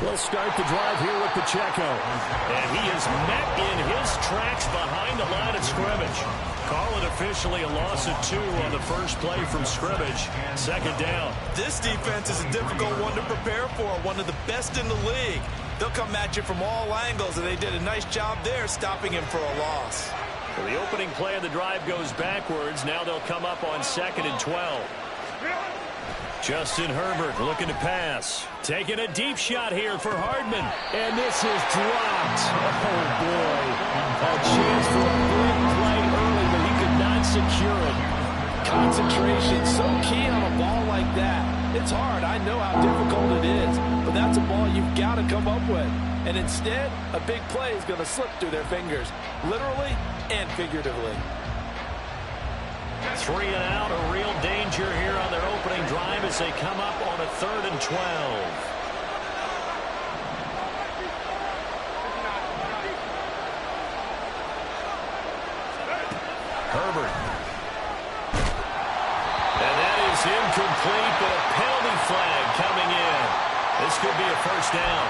He'll start the drive here with Pacheco. And he is met in his tracks behind the line of scrimmage. Call it officially a loss of 2 on the first play from scrimmage. Second down. This defense is a difficult one to prepare for, one of the best in the league. They'll come at you from all angles, and they did a nice job there stopping him for a loss. Well, the opening play of the drive goes backwards. Now they'll come up on 2nd and 12. Justin Herbert looking to pass. Taking a deep shot here for Hardman. And this is dropped. Oh, boy. A chance for a big play early, but he could not secure it. Concentration so key on a ball like that. It's hard. I know how difficult it is. But that's a ball you've got to come up with. And instead, a big play is going to slip through their fingers. Literally and figuratively. 3 and out, a real danger here on their opening drive as they come up on a 3rd and 12. Herbert. And that is incomplete, but a penalty flag coming in. This could be a first down.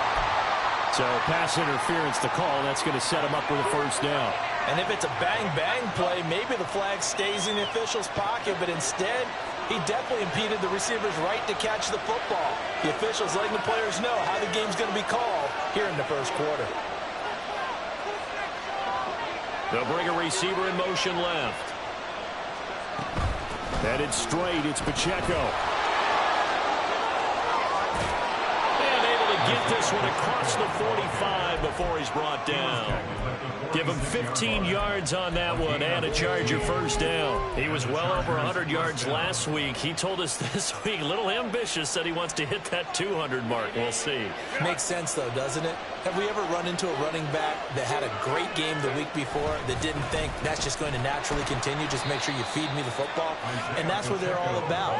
So pass interference to call. That's going to set him up with a first down. And if it's a bang-bang play, maybe the flag stays in the official's pocket, but instead, he definitely impeded the receiver's right to catch the football. The officials letting the players know how the game's going to be called here in the first quarter. They'll bring a receiver in motion left. Headed straight, it's Pacheco. And able to get this one across the 45 before he's brought down. Give him 15 yards on that one and a Charger first down. He was well over 100 yards last week. He told us this week, a little ambitious, said he wants to hit that 200 mark. We'll see. Makes sense, though, doesn't it? Have we ever run into a running back that had a great game the week before that didn't think that's just going to naturally continue? Just make sure you feed me the football. And that's what they're all about.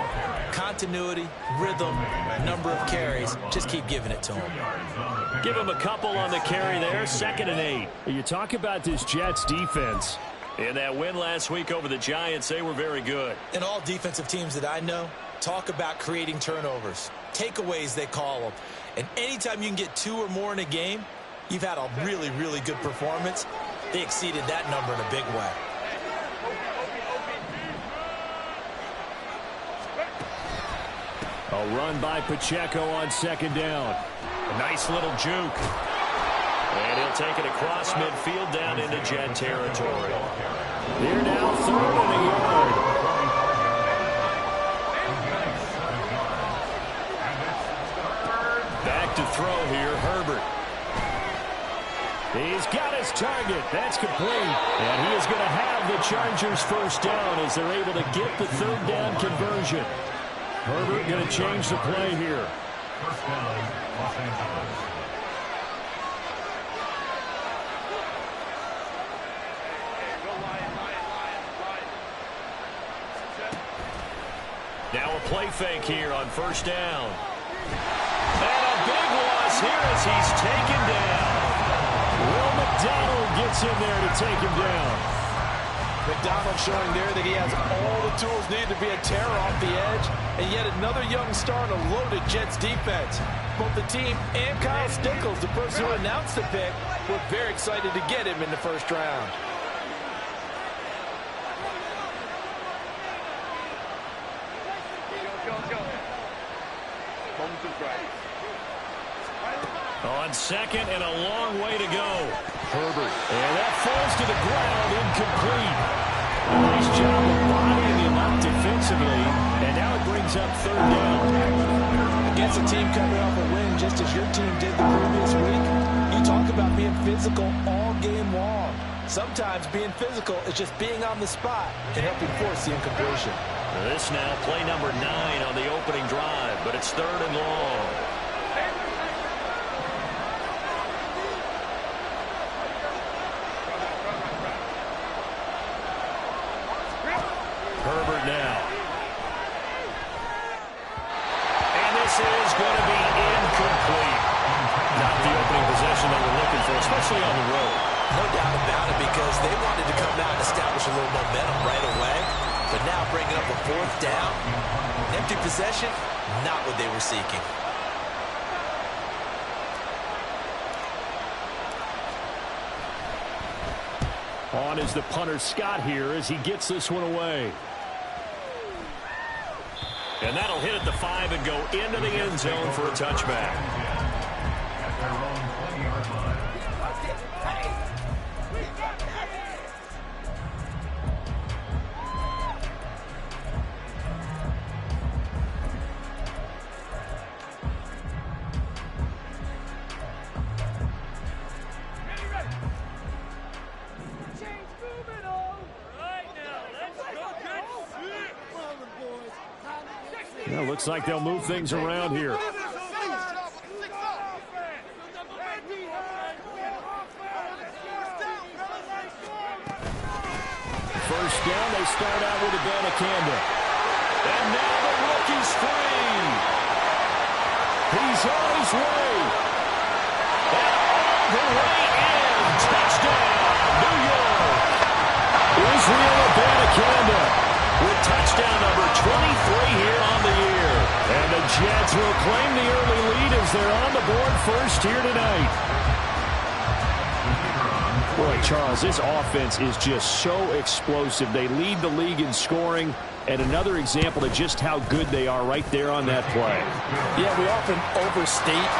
Continuity, rhythm, number of carries. Just keep giving it to him. Give him a couple on the carry there. 2nd and 8. You talk about this Jets defense. In that win last week over the Giants, they were very good. And all defensive teams that I know talk about creating turnovers. Takeaways, they call them. And anytime you can get 2 or more in a game, you've had a really, really good performance. They exceeded that number in a big way. A run by Pacheco on 2nd down. A nice little juke. And he'll take it across midfield down into Jet territory. They're now 3rd and a yard. Back to throw here, Herbert. He's got his target. That's complete. And he is going to have the Chargers first down as they're able to get the 3rd down conversion. Herbert going to change the play here. First down, Los Angeles. Now a play fake here on 1st down. And a big loss here as he's taken down. Will McDonald gets in there to take him down. McDonald showing there that he has all the tools needed to be a terror off the edge. And yet another young star in a loaded Jets defense. Both the team and Kyle Stickles, the person who announced the pick, were very excited to get him in the first round. On 2nd and a long way to go. Herbert. And that falls to the ground, incomplete. Nice job of bodying him up defensively. And now it brings up 3rd down. Against a team coming off a win just as your team did the previous week, you talk about being physical all game long. Sometimes being physical is just being on the spot and helping force the incompletion. This now play number 9 on the opening drive, but it's 3rd and long. Herbert now. And this is going to be incomplete. Not the opening possession they were looking for, especially on the road. No doubt about it, because they wanted to come out and establish a little momentum right away. But now bringing up a 4th down, empty possession, not what they were seeking. On is the punter Scott here as he gets this one away. And that'll hit at the 5 and go into the end zone for a touchback. Yeah, looks like they'll move things around here. First down, they start out with Abanikanda. And now the rookie's free. He's on his way. And all the way in. Touchdown, New York. Israel Abanikanda with touchdown number 23 here on the year. And the Jets will claim the early lead as they're on the board first here tonight. Boy, Charles, this offense is just so explosive. They lead the league in scoring, and another example of just how good they are right there on that play. Yeah, we often overstate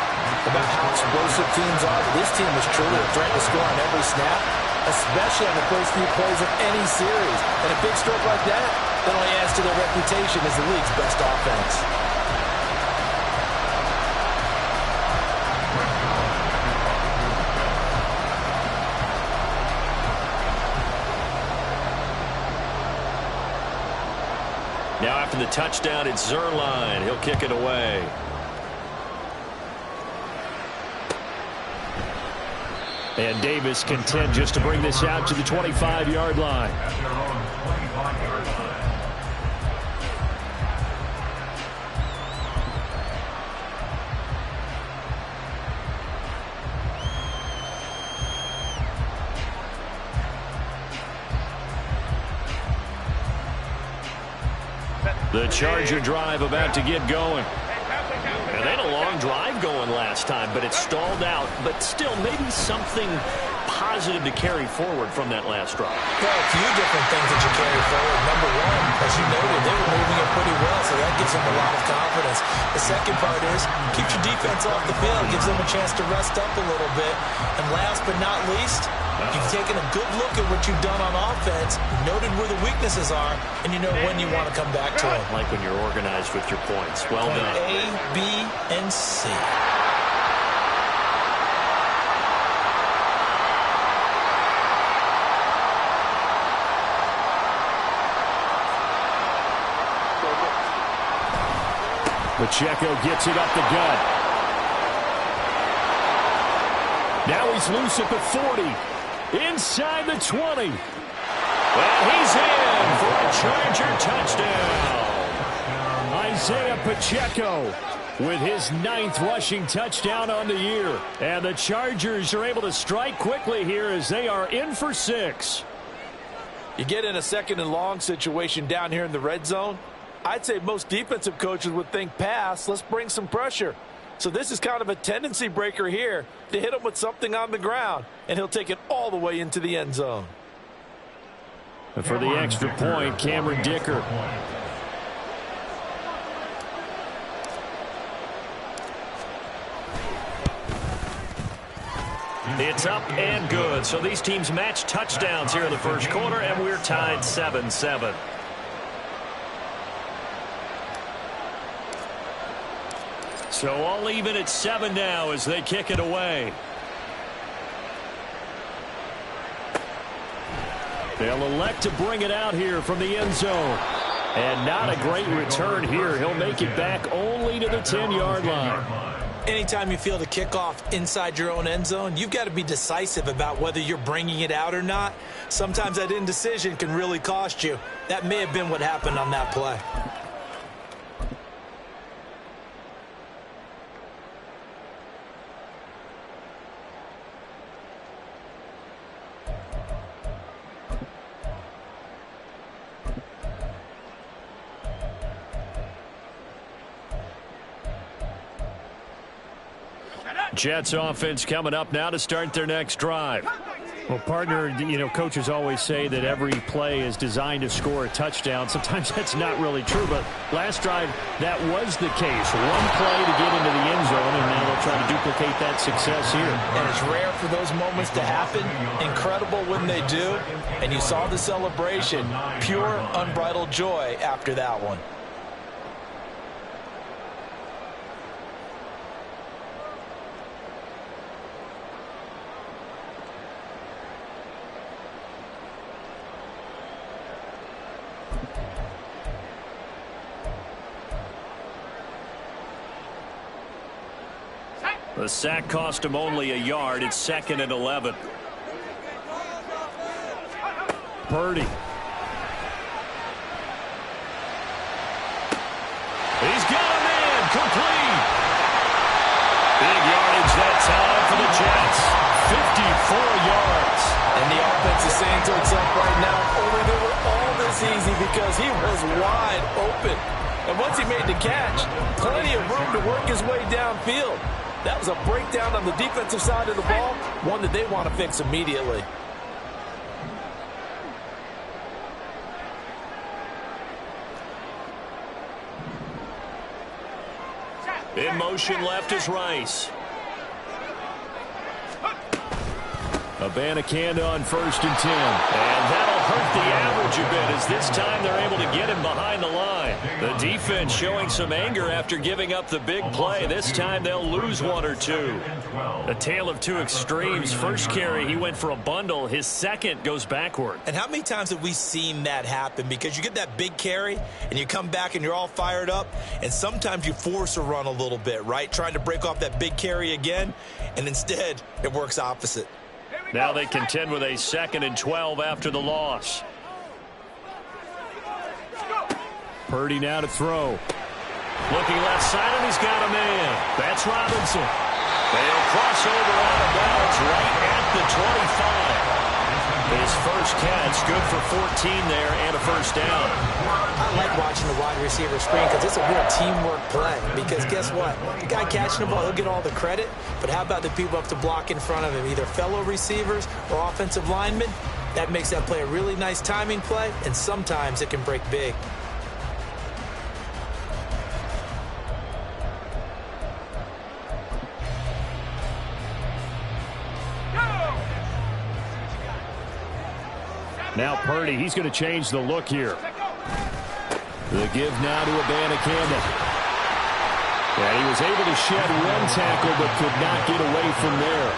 about how explosive teams are, but this team is truly a threat to score on every snap, especially on the first few plays of any series. And a big stroke like that only adds to their reputation as the league's best offense. Now after the touchdown, it's Zerline. He'll kick it away. And Davis content just to bring this out to the 25-yard line. The Charger drive about to get going. And they had a long drive going last time, but it stalled out. But still, maybe something positive to carry forward from that last drive. Well, a few different things that you carry forward. Number one, as you noted, they were moving it pretty well, so that gives them a lot of confidence. The second part is, keeps your defense off the field, gives them a chance to rest up a little bit. And last but not least, you've taken a good look at what you've done on offense, noted where the weaknesses are, and you know when you want to come back to it. Like when you're organized with your points. Well done. A, B, and C. Pacheco gets it up the gut. Now he's loose at the 40. Inside the 20. And he's in for a Charger touchdown. Isaiah Pacheco with his 9th rushing touchdown on the year. And the Chargers are able to strike quickly here as they are in for 6. You get in a second and long situation down here in the red zone. I'd say most defensive coaches would think pass. Let's bring some pressure. So this is kind of a tendency breaker here to hit him with something on the ground, and he'll take it all the way into the end zone. And for the extra point, Cameron Dicker. It's up and good. So these teams match touchdowns here in the first quarter, and we're tied 7-7. So all even at 7 now as they kick it away. They'll elect to bring it out here from the end zone. And not a great return here. He'll make it back only to the 10-yard line. Anytime you feel the kickoff inside your own end zone, you've got to be decisive about whether you're bringing it out or not. Sometimes that indecision can really cost you. That may have been what happened on that play. Jets offense coming up now to start their next drive. Well, partner, coaches always say that every play is designed to score a touchdown. Sometimes that's not really true, but last drive, that was the case. One play to get into the end zone, and now they'll try to duplicate that success here. And it's rare for those moments to happen. Incredible when they do. And you saw the celebration. Pure, unbridled joy after that one. The sack cost him only a yard. It's 2nd and 11. Purdy. He's got him in. Complete. Big yardage that time for the Jets. 54 yards. And the offense is saying to itself right now, only they were all this easy because he was wide open. And once he made the catch, plenty of room to work his way downfield. That was a breakdown on the defensive side of the ball, one that they want to fix immediately. In motion left is Rice. Abanikanda on 1st and 10. And that'll hurt the average a bit as this time they're able to get him behind the line. The defense showing some anger after giving up the big play. This time they'll lose one or two. A tale of two extremes. First carry, he went for a bundle. His second goes backward. And how many times have we seen that happen? Because you get that big carry, and you come back and you're all fired up, and sometimes you force a run a little bit, right? Trying to break off that big carry again, and instead it works opposite. Now they contend with a 2nd and 12 after the loss. Purdy now to throw. Looking left side, and he's got a man. That's Robinson. They'll cross over out of bounds right at the 25. His first catch, good for 14 there and a first down. I like watching the wide receiver screen because it's a real teamwork play. Because guess what? The guy catching the ball, he'll get all the credit. But how about the people up to block in front of him, either fellow receivers or offensive linemen? That makes that play a really nice timing play, and sometimes it can break big. Now Purdy, he's going to change the look here. The give now to Abanikanda. And he was able to shed one tackle but could not get away from there.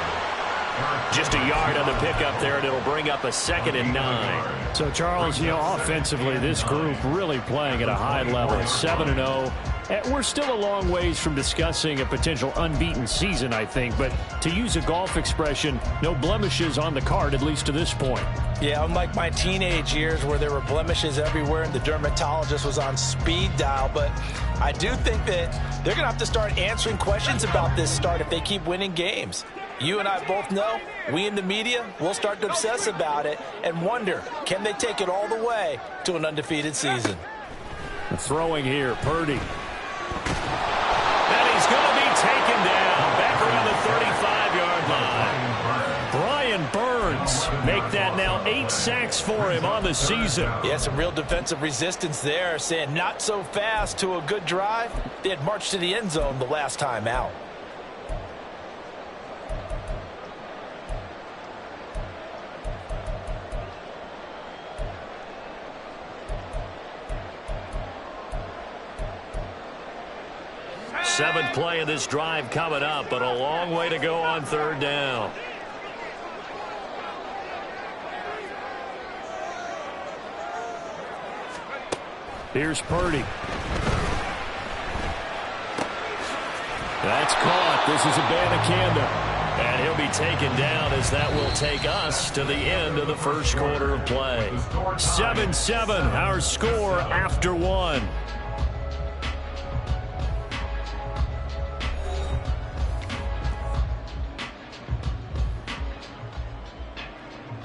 Just a yard on the pickup there, and it'll bring up a 2nd and 9. So, Charles, offensively, this group really playing at a high level. 7-0. We're still a long ways from discussing a potential unbeaten season, I think. But to use a golf expression, no blemishes on the card, at least to this point. Yeah, unlike my teenage years where there were blemishes everywhere and the dermatologist was on speed dial. But I do think that they're going to have to start answering questions about this start if they keep winning games. You and I both know, we in the media, we'll start to obsess about it and wonder, can they take it all the way to an undefeated season? Throwing here, Purdy. And he's going to be taken down back around the 35-yard line. Brian Burns make that now 8 sacks for him on the season. Yeah, some real defensive resistance there, saying not so fast to a good drive. They had marched to the end zone the last time out. Seventh play of this drive coming up, but a long way to go on 3rd down. Here's Purdy. That's caught. This is Abanikanda. And he'll be taken down as that will take us to the end of the first quarter of play. 7-7, our score after 1.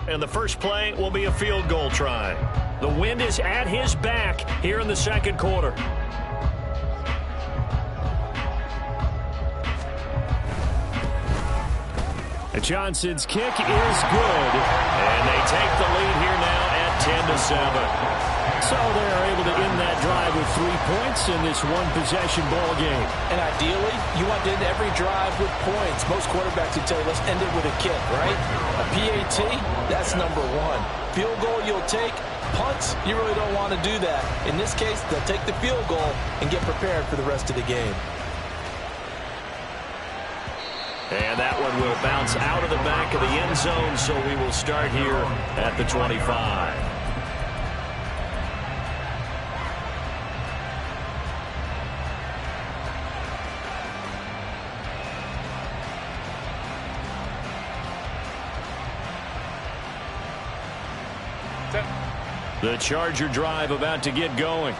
And the first play will be a field goal try. The wind is at his back here in the second quarter. Johnson's kick is good, and they take the lead here now at 10-7. So they're able to end that drive with 3 points in this one-possession ball game. And ideally, you want to end every drive with points. Most quarterbacks would tell you, let's end it with a kick, right? A PAT, that's number one. Field goal you'll take. Punts, you really don't want to do that. In this case, they'll take the field goal and get prepared for the rest of the game. And that one will bounce out of the back of the end zone, so we will start here at the 25. The Charger drive about to get going.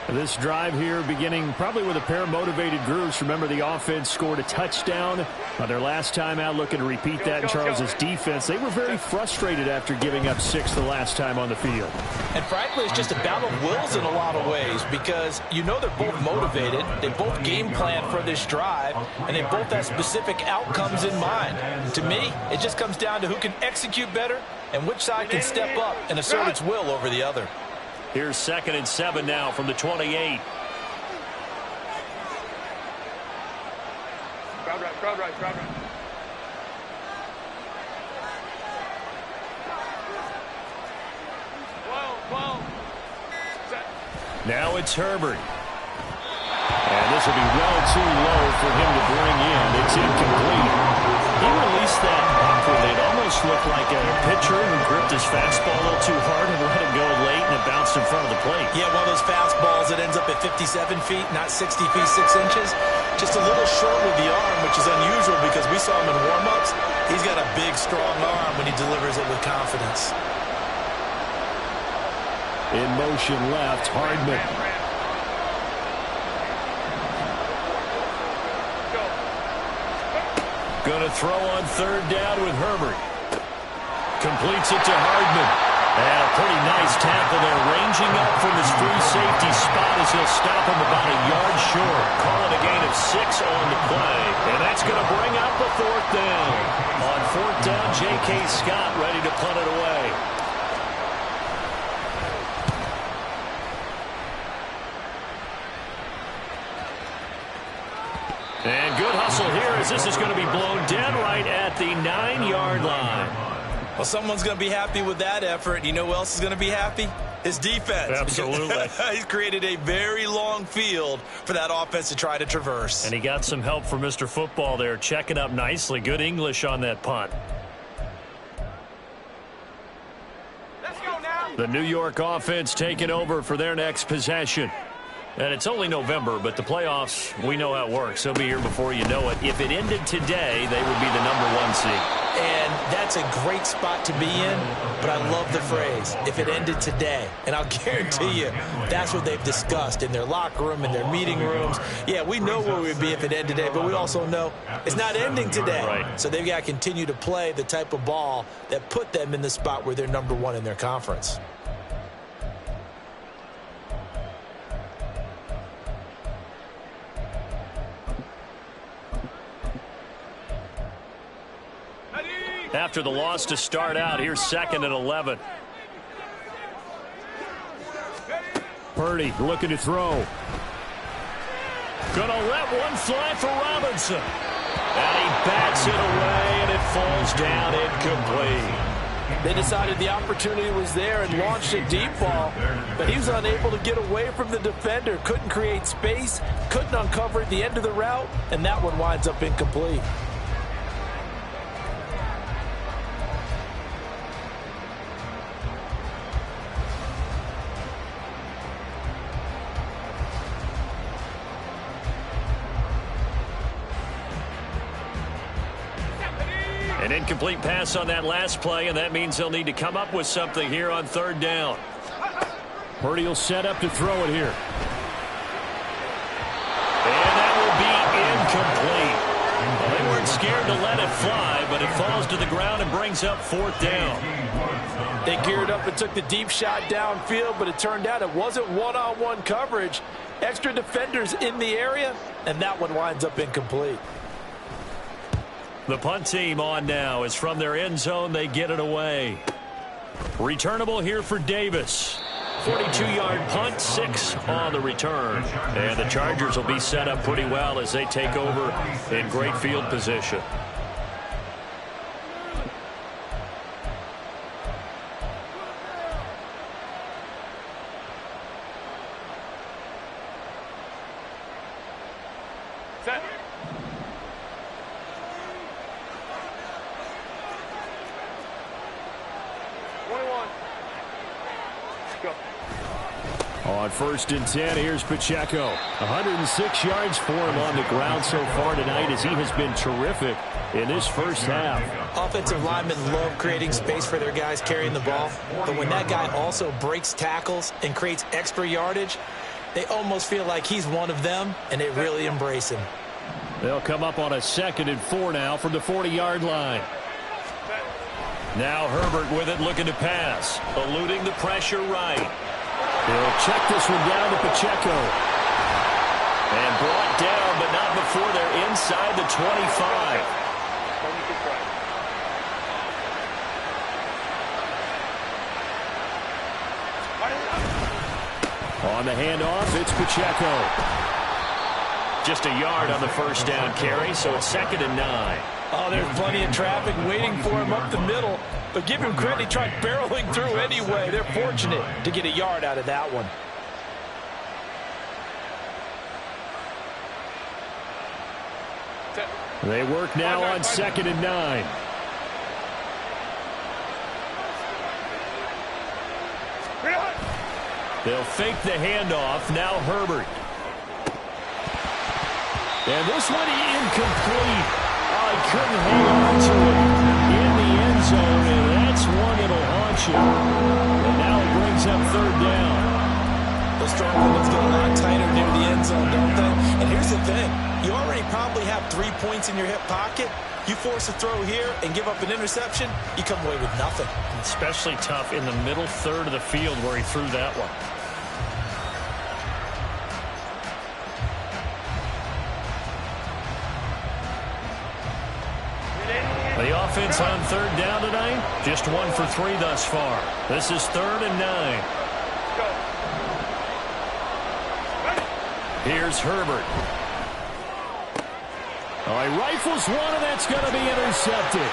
This drive here beginning probably with a pair of motivated groups. Remember, the offense scored a touchdown their last time out, looking to repeat that in Charles's defense. They were very frustrated after giving up 6 the last time on the field. And frankly, it's just a battle of wills in a lot of ways, because you know they're both motivated. They both game plan for this drive, and they both have specific outcomes in mind. To me, it just comes down to who can execute better and which side can step up and assert its will over the other. Here's 2nd and 7 now from the 28. Crowd right. Now it's Herbert. And this will be well too low for him to bring in. It's incomplete. He released that awkwardly. It almost looked like a pitcher who gripped his fastball a little too hard and let it go late, and it bounced in front of the plate. Yeah, one of those fastballs that ends up at 57 feet, not 60 feet, 6 inches. Just a little short with the arm, which is unusual because we saw him in warm-ups. He's got a big, strong arm when he delivers it with confidence. In motion left, Hardman. Going to throw on 3rd down with Herbert. Completes it to Hardman. And a pretty nice tackle there, ranging up from his free safety spot as he'll stop him about a yard short. Call it a gain of 6 on the play. And that's going to bring up the 4th down. On 4th down, J.K. Scott ready to punt it away. And good hustle here as this is going to be blown dead right at the 9-yard line. Well, someone's going to be happy with that effort. You know who else is going to be happy? His defense. Absolutely. He's created a very long field for that offense to try to traverse. And he got some help from Mr. Football there, checking up nicely. Good English on that punt. Let's go now. The New York offense taking over for their next possession. And it's only November, but the playoffs, we know how it works. They'll be here before you know it. If it ended today, they would be the #1 seed. And that's a great spot to be in, but I love the phrase, if it ended today. And I'll guarantee you, that's what they've discussed in their locker room, in their meeting rooms. Yeah, we know where we'd be if it ended today, but we also know it's not ending today. Right. So they've got to continue to play the type of ball that put them in the spot where they're #1 in their conference. After the loss to start out, here's 2nd and 11. Purdy looking to throw. Gonna let one fly for Robinson. And he bats it away, and it falls down incomplete. They decided the opportunity was there and launched a deep ball, but he was unable to get away from the defender. Couldn't create space, couldn't uncover at the end of the route, and that one winds up incomplete. An incomplete pass on that last play, and that means they'll need to come up with something here on 3rd down. Purdy will set up to throw it here. And that will be incomplete. Well, they weren't scared to let it fly, but it falls to the ground and brings up 4th down. They geared up and took the deep shot downfield, but it turned out it wasn't one-on-one coverage. Extra defenders in the area, and that one winds up incomplete. The punt team on now is from their end zone. They get it away. Returnable here for Davis. 42-yard punt, 6 on the return. And the Chargers will be set up pretty well as they take over in great field position. Set. 21. Let's go. On 1st and 10, here's Pacheco. 106 yards for him on the ground so far tonight as he has been terrific in this first half. Offensive linemen love creating space for their guys carrying the ball, but when that guy also breaks tackles and creates extra yardage, they almost feel like he's one of them, and they really embrace him. They'll come up on a 2nd and 4 now from the 40-yard line. Now Herbert with it, looking to pass. Eluding the pressure right. He'll check this one down to Pacheco. And brought down, but not before they're inside the 25. On the handoff, it's Pacheco. Just a yard on the first down carry, so it's 2nd and 9. Oh, there's plenty of traffic waiting for him up the middle. But give him credit, he tried barreling through anyway. They're fortunate to get a yard out of that one. They work now on 2nd and 9. They'll fake the handoff. Now Herbert. And this one incomplete. Oh, he couldn't hang on to it in the end zone, and that's one that'll haunt you. And now it brings up 3rd down. The strong ones get a lot tighter near the end zone, don't they? And here's the thing. You already probably have 3 points in your hip pocket. You force a throw here and give up an interception, you come away with nothing. Especially tough in the middle third of the field where he threw that one. The offense on 3rd down tonight, just 1 for 3 thus far. This is 3rd and 9. Here's Herbert. Oh, he rifles one, and that's going to be intercepted.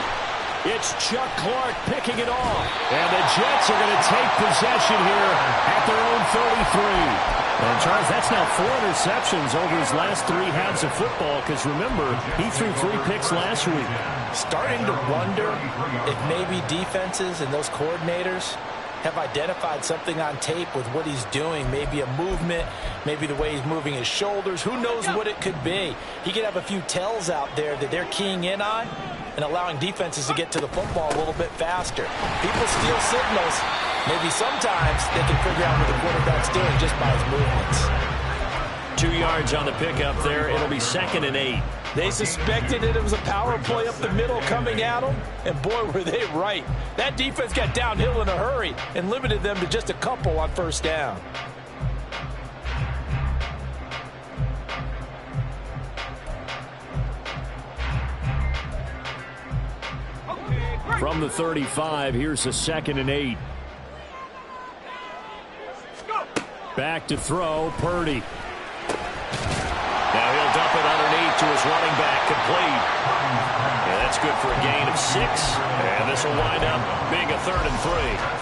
It's Chuck Clark picking it off. And the Jets are going to take possession here at their own 33. And Charles, that's now 4 interceptions over his last 3 halves of football, because remember, he threw 3 picks last week. Starting to wonder if maybe defenses and those coordinators have identified something on tape with what he's doing. Maybe a movement, maybe the way he's moving his shoulders. Who knows what it could be? He could have a few tells out there that they're keying in on and allowing defenses to get to the football a little bit faster. People steal signals. Maybe sometimes they can figure out what the quarterback's doing just by his movements. 2 yards on the pickup there. It'll be 2nd and 8. They suspected that it was a power play up the middle coming at them, and boy, were they right. That defense got downhill in a hurry and limited them to just a couple on 1st down. From the 35, here's a 2nd and 8. Back to throw, Purdy. Now he'll dump it underneath to his running back, complete. Yeah, that's good for a gain of 6. And this will wind up being a 3rd and 3.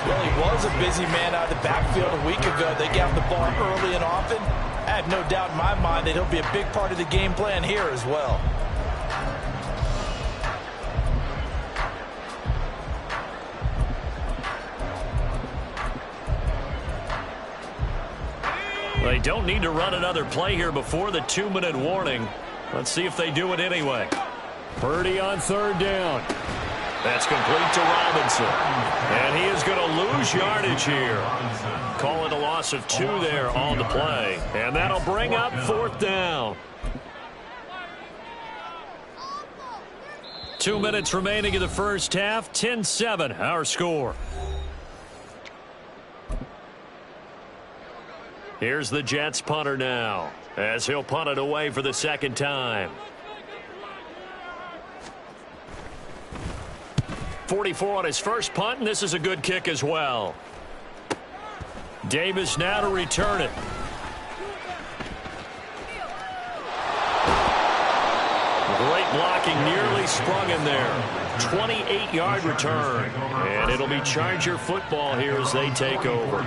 Well, he was a busy man out of the backfield a week ago. They got the ball early and often. I have no doubt in my mind that he'll be a big part of the game plan here as well. They don't need to run another play here before the 2-minute warning. Let's see if they do it anyway. Purdy on 3rd down. That's complete to Robinson. And he is going to lose yardage here. Call it a loss of 2 there on the play. And that'll bring up 4th down. 2 minutes remaining in the first half. 10-7 our score. Here's the Jets punter now, as he'll punt it away for the 2nd time. 44 on his first punt, and this is a good kick as well. Davis now to return it. Great blocking, nearly sprung in there. 28-yard return. And it'll be Charger football here as they take over.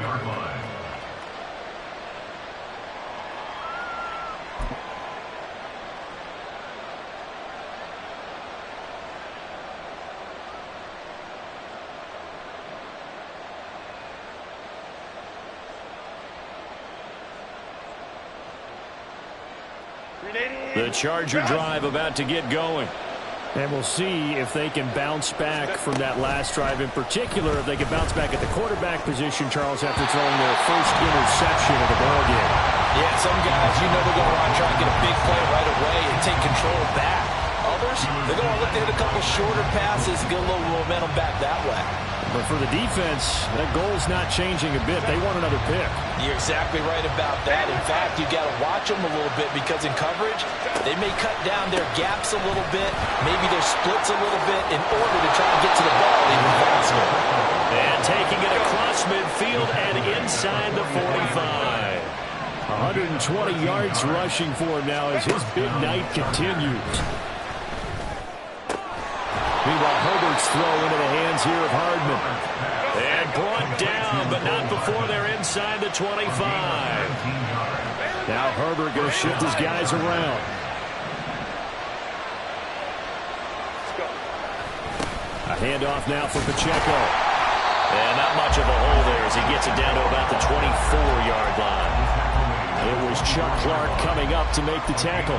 The Charger drive about to get going. And we'll see if they can bounce back from that last drive. In particular, if they can bounce back at the quarterback position, Charles, after throwing their first interception of the ball game. Yeah, some guys, you know they're going to want to try and get a big play right away and take control back. Others, they're going to look to hit a couple shorter passes, get a little momentum back that way. But for the defense, that goal's not changing a bit. They want another pick. You're exactly right about that. In fact, you got to watch them a little bit because in coverage, they may cut down their gaps a little bit, maybe their splits a little bit in order to try and get to the ball even faster. And taking it across midfield and inside the 45. 120 yards rushing for him now as his big night continues. Meanwhile, Herbert's throw into the hands here of Hardman. And brought down, but not before they're inside the 25. Now Herbert going to shift his guys around. A handoff now for Pacheco. And not much of a hole there as he gets it down to about the 24-yard line. It was Chuck Clark coming up to make the tackle.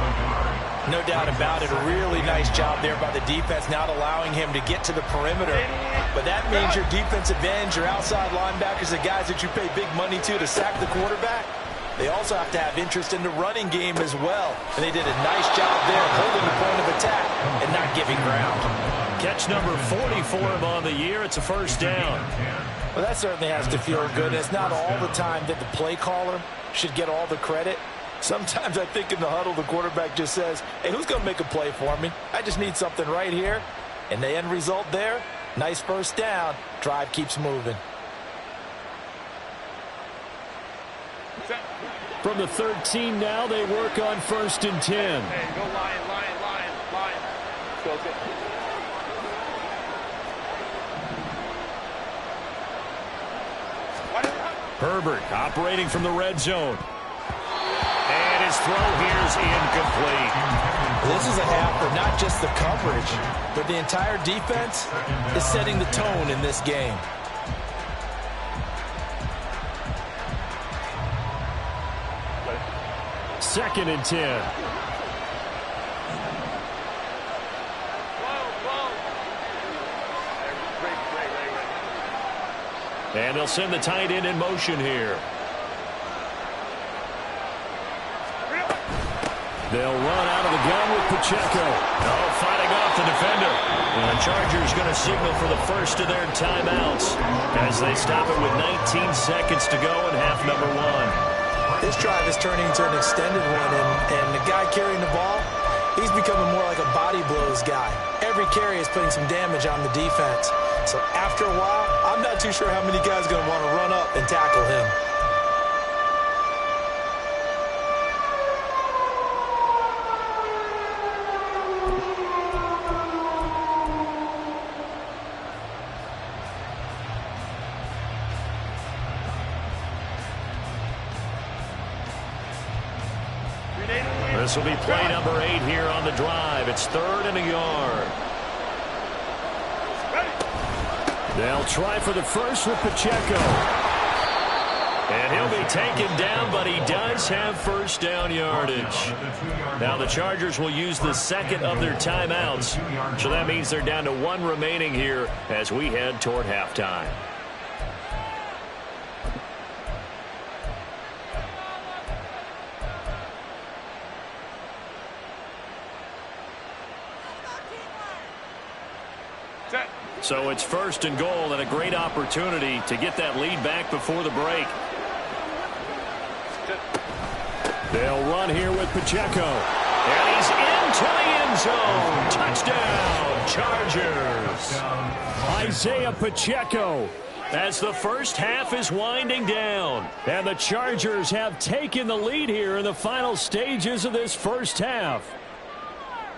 No doubt about it. A really nice job there by the defense, not allowing him to get to the perimeter. But that means your defensive ends, your outside linebackers, the guys that you pay big money to sack the quarterback, they also have to have interest in the running game as well. And they did a nice job there holding the point of attack and not giving ground. Catch number 40 for him on the year. It's a first down. Well, that certainly has to feel good. It's not all the time that the play caller should get all the credit. Sometimes I think in the huddle, the quarterback just says, hey, who's going to make a play for me? I just need something right here. And the end result there, nice first down. Drive keeps moving. From the 13 now, they work on 1st and 10. Hey, go line. Go, go. Herbert operating from the red zone. And his throw here is incomplete. This is a half for not just the coverage, but the entire defense is setting the tone in this game. Second and 10. And they'll send the tight end in motion here. They'll run out of the gun with Pacheco. Oh, fighting off the defender. And the Chargers going to signal for the first of their timeouts as they stop it with 19 seconds to go in half number 1. This drive is turning into an extended one, and the guy carrying the ball, he's becoming more like a body blows guy. Every carry is putting some damage on the defense. So after a while, I'm not too sure how many guys are going to want to run up and tackle him. This will be play number 8 here on the drive. It's 3rd and a yard. They'll try for the first with Pacheco. And he'll be taken down, but he does have first down yardage. Now the Chargers will use the second of their timeouts. So that means they're down to 1 remaining here as we head toward halftime. So it's 1st and goal and a great opportunity to get that lead back before the break. They'll run here with Pacheco. And he's in into the end zone. Touchdown, Chargers. Isaiah Pacheco. As the first half is winding down. And the Chargers have taken the lead here in the final stages of this first half.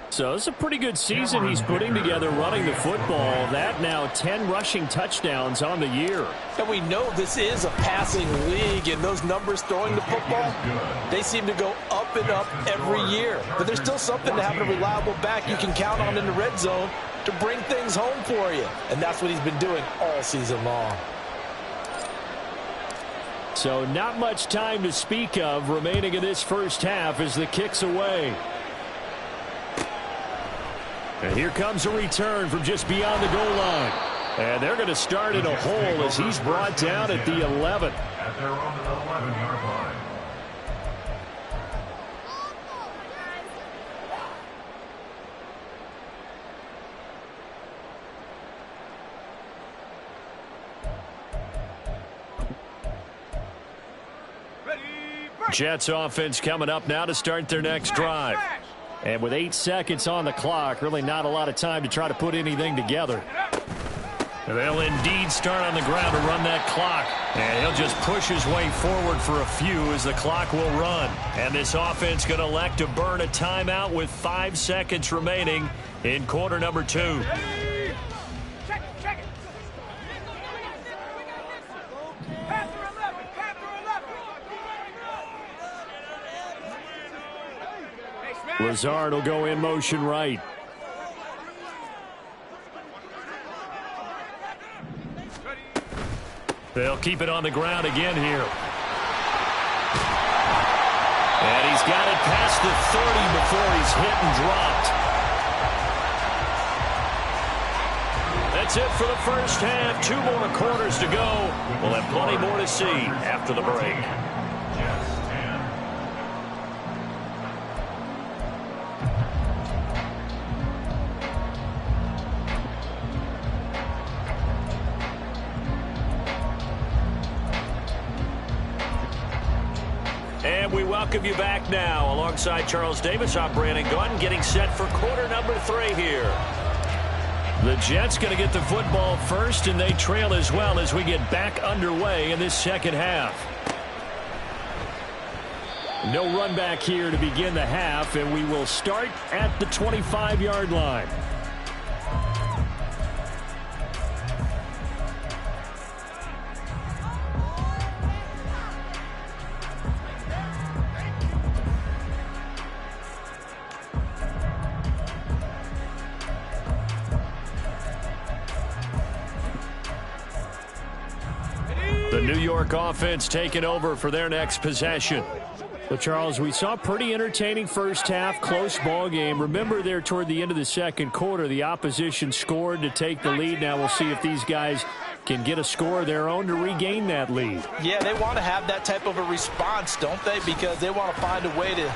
So it's a pretty good season he's putting together running the football. That now 10 rushing touchdowns on the year. And we know this is a passing league, and those numbers throwing the football, they seem to go up and up every year. But there's still something to having a reliable back you can count on in the red zone to bring things home for you. And that's what he's been doing all season long. So not much time to speak of remaining in this first half as the kick's away. And here comes a return from just beyond the goal line. And they're going to start in a hole as he's brought down at the 11. At their own 11-yard line. Jets offense coming up now to start their next drive. And with 8 seconds on the clock, really not a lot of time to try to put anything together. They'll indeed start on the ground to run that clock. And he'll just push his way forward for a few as the clock will run. And this offense going to elect to burn a timeout with 5 seconds remaining in quarter number 2. Lazard will go in motion right. They'll keep it on the ground again here. And he's got it past the 30 before he's hit and dropped. That's it for the first half. 2 more quarters to go. We'll have plenty more to see after the break. And we welcome you back now. Alongside Charles Davis, I'm Brandon Gaudin, getting set for quarter number 3 here. The Jets going to get the football first, and they trail as well as we get back underway in this second half. No run back here to begin the half, and we will start at the 25-yard line. The New York offense taking over for their next possession. Well, Charles, we saw a pretty entertaining first half, close ball game. Remember there toward the end of the second quarter, the opposition scored to take the lead. Now we'll see if these guys can get a score of their own to regain that lead. Yeah, they want to have that type of a response, don't they? Because they want to find a way to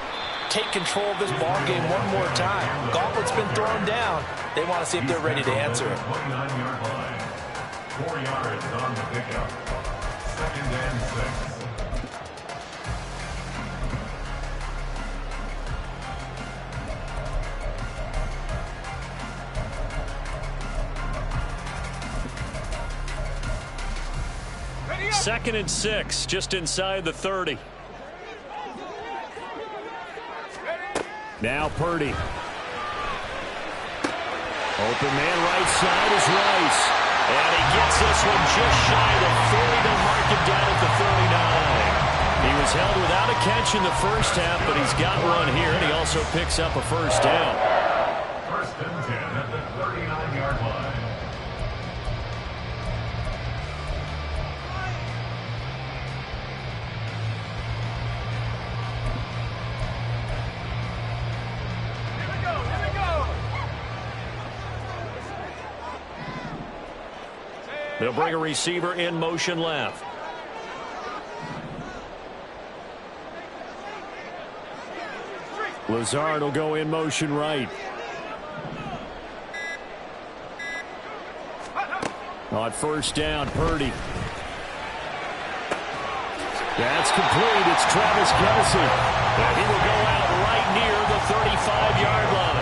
take control of this ball game one more time. Gauntlet's been thrown down. They want to see if they're ready to answer it. 29-yard line. 4 yards on the pickup. 2nd and 6. Second and 6, just inside the 30. Now Purdy. Open man right side is Rice. And he gets this one just shy of the 40 to mark it down at the 39. He was held without a catch in the first half, but he's got one here, and he also picks up a first down. 1st and 10 at the 39-yard line. They'll bring a receiver in motion left. Lazard will go in motion right. On first down, Purdy. That's complete. It's Travis Kelce. And he will go out right near the 35-yard line.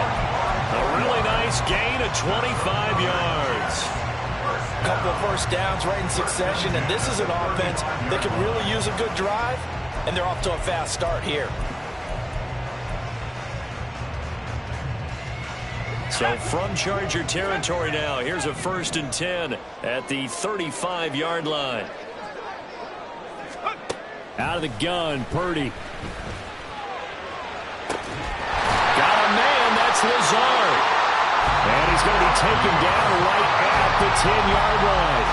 Nice gain of 25 yards. Couple of first downs right in succession, and this is an offense that can really use a good drive, and they're off to a fast start here. So from Charger territory now, here's a 1st and 10 at the 35-yard line. Out of the gun, Purdy. Got a man, that's Lazard. And he's going to be taken down right at the 10-yard line.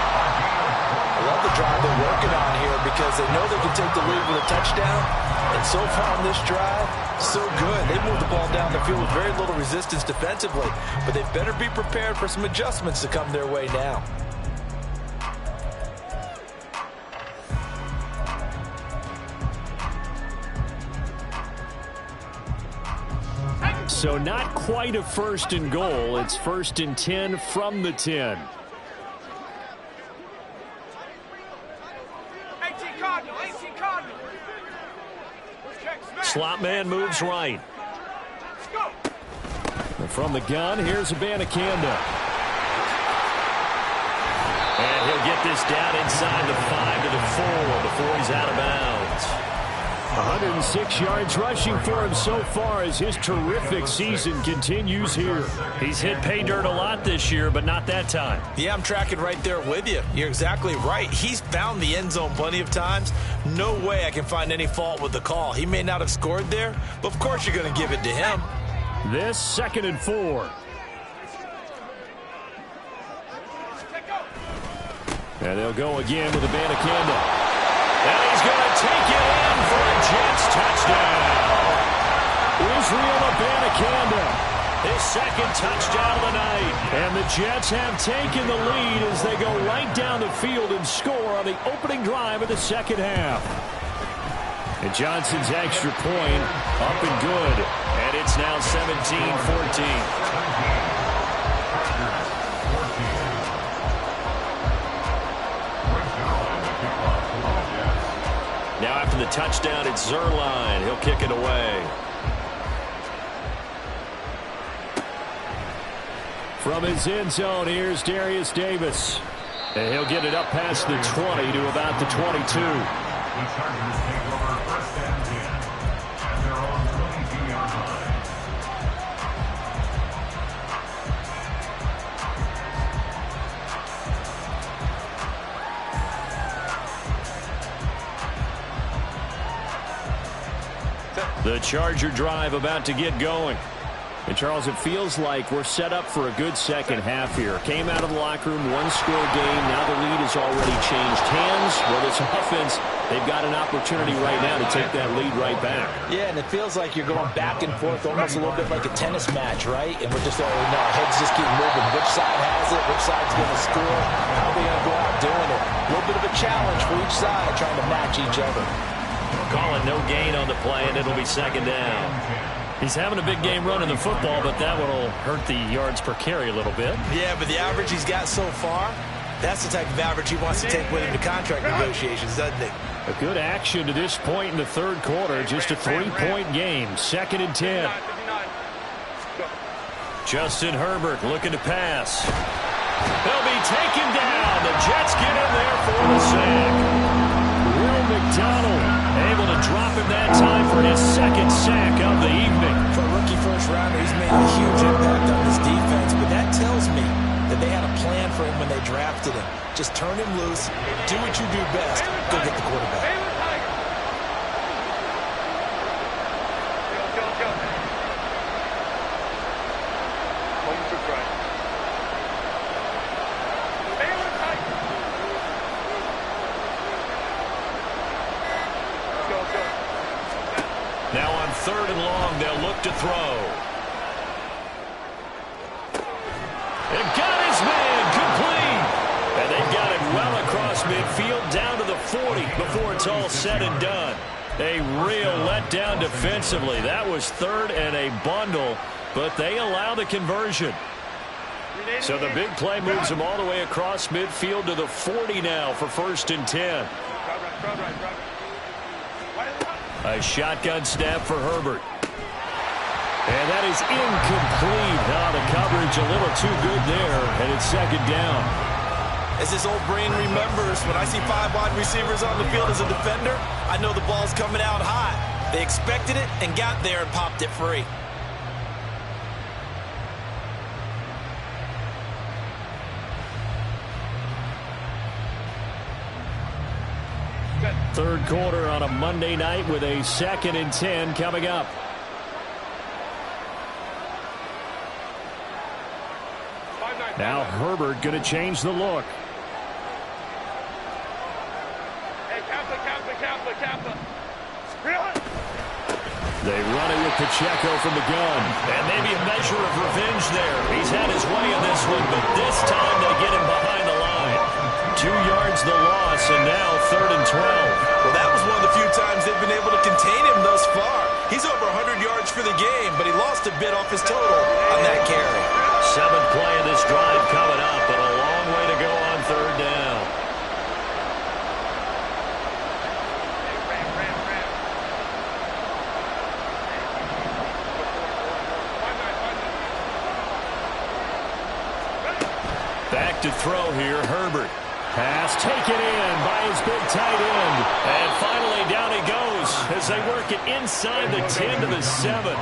I love the drive they're working on here because they know they can take the lead with a touchdown. And so far on this drive, so good. They moved the ball down the field with very little resistance defensively. But they better be prepared for some adjustments to come their way now. So not quite a 1st and goal. It's 1st and 10 from the 10. Slot man moves right. And from the gun, here's Abanikanda. And he'll get this down inside the 5 to the 4 before he's out of bounds. 106 yards rushing for him so far as his terrific season continues here. He's hit pay dirt a lot this year, but not that time. Yeah, I'm tracking right there with you. You're exactly right. He's found the end zone plenty of times. No way I can find any fault with the call. He may not have scored there, but of course you're going to give it to him. This 2nd and 4. And they'll go again with Abanikanda. And he's going to take it in for a Jets touchdown. Israel Abanikanda. His 2nd touchdown of the night. And the Jets have taken the lead as they go right down the field and score on the opening drive of the 2nd half. And Johnson's extra point up and good. And it's now 17-14. Now after the touchdown, it's Zerline. He'll kick it away. From his end zone, here's Darius Davis. And he'll get it up past the 20 to about the 22. The Chargers take over 1st and 10 at their own 22-yard line. The Charger drive about to get going. And, Charles, it feels like we're set up for a good 2nd half here. Came out of the locker room, 1-score game. Now the lead has already changed hands. Well, this offense, they've got an opportunity right now to take that lead right back. Yeah, and it feels like you're going back and forth almost a little bit like a tennis match, right? And we're just already know our heads just keep moving. Which side has it? Which side's going to score? How are they going to go out doing it? A little bit of a challenge for each side trying to match each other. Calling no gain on the play, and it'll be 2nd down. He's having a big game running the football, but that one will hurt the yards per carry a little bit. Yeah, but the average he's got so far, that's the type of average he wants to take with him to contract negotiations, doesn't he? A good action to this point in the 3rd quarter. Just a 3-point game. 2nd and 10. Justin Herbert looking to pass. He'll be taken down. The Jets get in there for the sack. Will McDonald able to drop him that time for his 2nd sack of the evening. For a rookie first-rounder, he's made a huge impact on this defense, but that tells me that they had a plan for him when they drafted him. Just turn him loose, do what you do best, go get the quarterback. Now on 3rd and long, they'll look to throw. They've got his man complete. And they've got it well across midfield down to the 40 before it's all said and done. A real letdown defensively. That was 3rd and a bundle, but they allow the conversion. So the big play moves them all the way across midfield to the 40 now for 1st and 10. A shotgun snap for Herbert. And that is incomplete. The coverage a little too good there, and it's second down. As his old brain remembers, when I see 5 wide receivers on the field as a defender, I know the ball's coming out hot. They expected it and got there and popped it free. Third quarter on a Monday night with a 2nd and 10 coming up. Now Herbert going to change the look. Hey, Kappa. They run it with Pacheco from the gun. And maybe a measure of revenge there. He's had his way in this one, but this time they get him behind the line. 2 yards the loss, and now 3rd and 12. Well, that was one of the few times they've been able to contain him thus far. He's over 100 yards for the game, but he lost a bit off his total on that carry. 7th play of this drive coming up, but a long way to go on 3rd down. Back to throw here, Herbert. Pass taken in by his big tight end. And finally down he goes as they work it inside the 10 to the 7.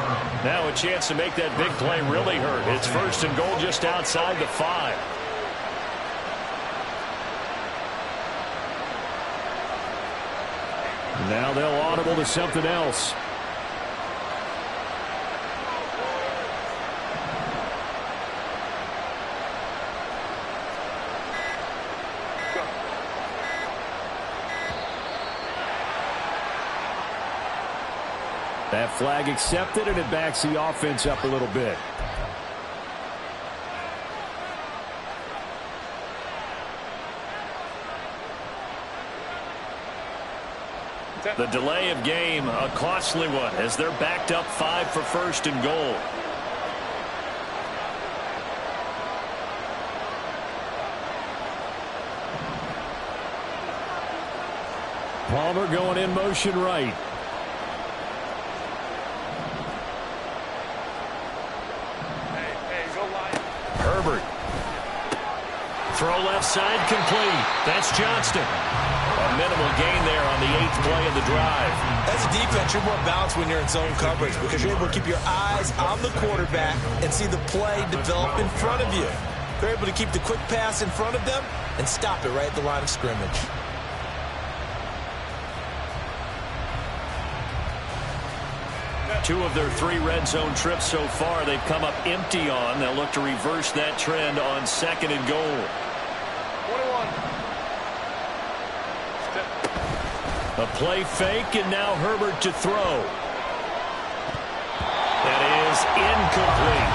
Now a chance to make that big play really hurt. It's 1st and goal just outside the 5. Now they'll audible to something else. That flag accepted, and it backs the offense up a little bit. The delay of game, a costly one, as they're backed up 5 for 1st and goal. Palmer going in motion right. Herbert. Throw left side complete. That's Johnston. A minimal gain there on the 8th play of the drive. As a defense, you're more balanced when you're in zone coverage because you're able to keep your eyes on the quarterback and see the play develop in front of you. They're able to keep the quick pass in front of them and stop it right at the line of scrimmage. Two of their 3 red zone trips so far they've come up empty on. They'll look to reverse that trend on 2nd and goal. 21. A play fake, and now Herbert to throw. That is incomplete.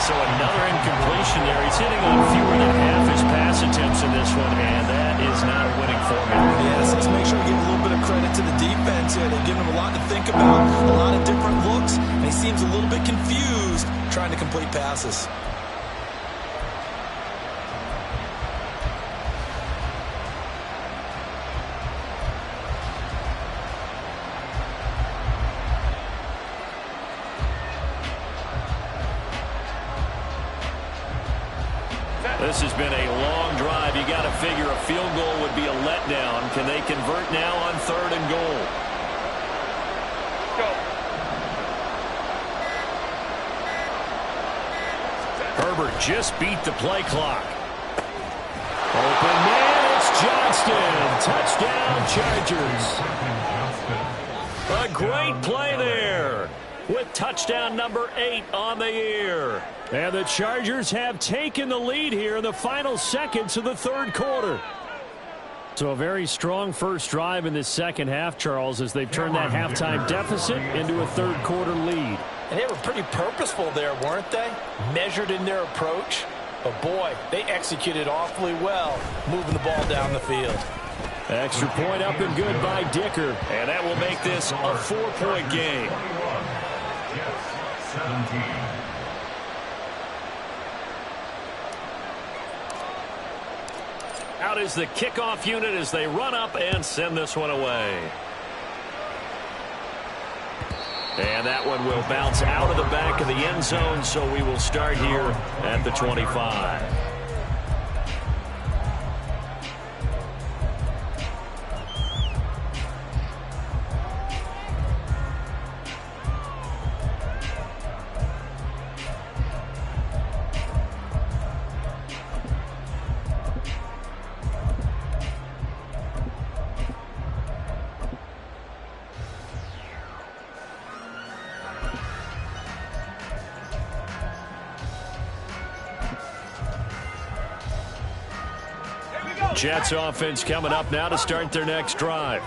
So another incompletion there. He's hitting on fewer than half his pass attempts in this one, and that is not a winning formula. Yes, let's make sure we give a little bit of credit to the defense here. They've given him a lot to think about, a lot of different looks, and he seems a little bit confused trying to complete passes. This has been a long drive. You got to figure a field goal would be a letdown. Can they convert now on 3rd and goal? Go. Herbert just beat the play clock. Open man, it's Johnston. Touchdown, Chargers. A great play there with touchdown number 8 on the year. And the Chargers have taken the lead here in the final seconds of the 3rd quarter. So a very strong first drive in this second half, Charles, as they've turned that halftime deficit into a 3rd quarter lead. And they were pretty purposeful there, weren't they? Measured in their approach. But boy, they executed awfully well, moving the ball down the field. Extra point up and good by Dicker. And that will make this a 4-point game. Yes, 17. Out is the kickoff unit as they run up and send this one away. And that one will bounce out of the back of the end zone, so we will start here at the 25. Jets offense coming up now to start their next drive.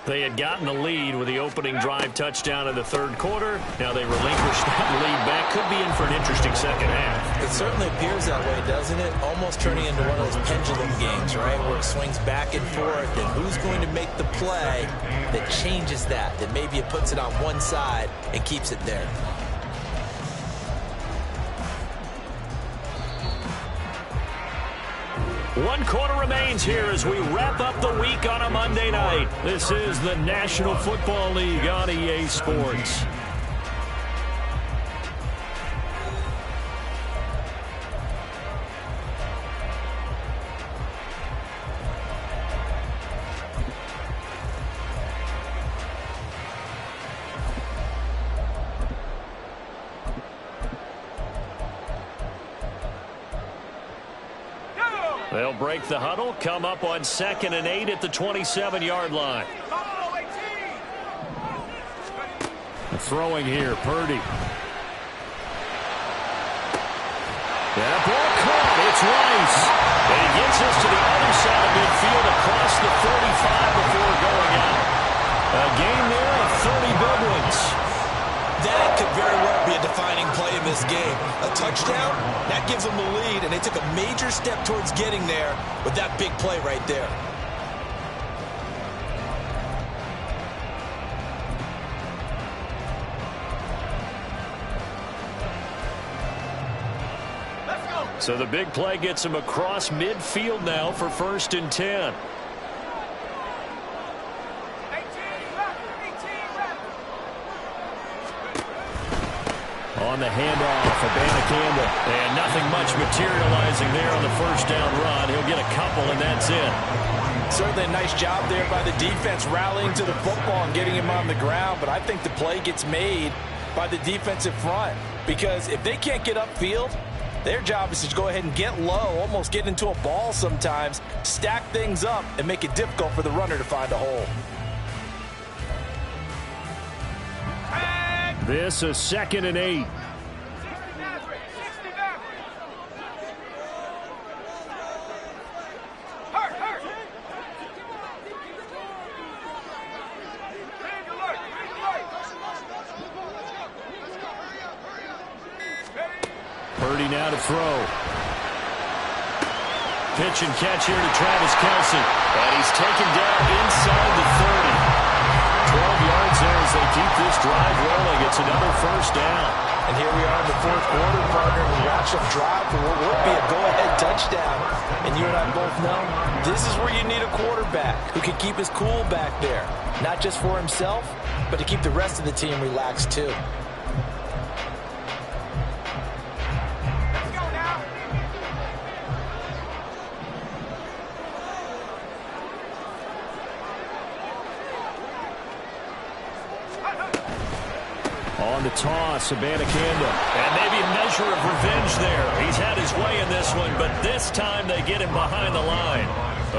They had gotten the lead with the opening drive touchdown in the third quarter. Now they relinquished that lead back. Could be in for an interesting second half. It certainly appears that way, doesn't it? Almost turning into one of those pendulum games, right, where it swings back and forth, and who's going to make the play that changes that maybe it puts it on one side and keeps it there. One quarter remains here as we wrap up the week on a Monday night. This is the National Football League on EA Sports. They'll break the huddle, come up on 2nd and 8 at the 27-yard line. Throwing here, Purdy. That ball caught. It's Rice. And he gets us to the other side of midfield across the 45 before going out. A game there of 30 big ones. That could very well be a defining play in this game. A touchdown, that gives them the lead, and they took a major step towards getting there with that big play right there. So the big play gets him across midfield now for 1st and 10. On the handoff, Abanikanda. And nothing much materializing there on the first down run. He'll get a couple, and that's it. Certainly a nice job there by the defense rallying to the football and getting him on the ground. But I think the play gets made by the defensive front. Because if they can't get upfield, their job is to go ahead and get low, almost get into a ball sometimes, stack things up, and make it difficult for the runner to find a hole. This is 2nd and 8. Purdy now to throw. Pitch and catch here to Travis Kelce. And he's taken down inside the 30. 12 yards there as they keep this drive rolling. It's another first down. And here we are in the fourth quarter, partner. We watch them drive for what would be a go-ahead touchdown. And you and I both know this is where you need a quarterback who can keep his cool back there. Not just for himself, but to keep the rest of the team relaxed too. On the toss, Abanikanda. And maybe a measure of revenge there. He's had his way in this one, but this time they get him behind the line.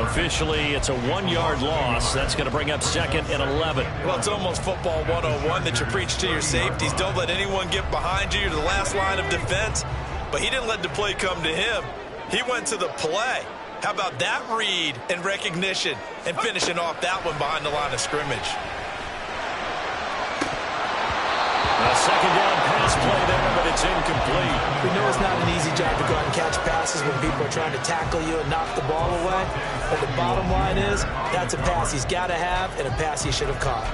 Officially, it's a 1-yard loss. That's going to bring up 2nd and 11. Well, it's almost football 101 that you preach to your safeties. Don't let anyone get behind you. You're the last line of defense. But he didn't let the play come to him. He went to the play. How about that read and recognition and finishing off that one behind the line of scrimmage? A second down pass play there, but it's incomplete. We know it's not an easy job to go out and catch passes when people are trying to tackle you and knock the ball away. But the bottom line is, that's a pass he's got to have and a pass he should have caught.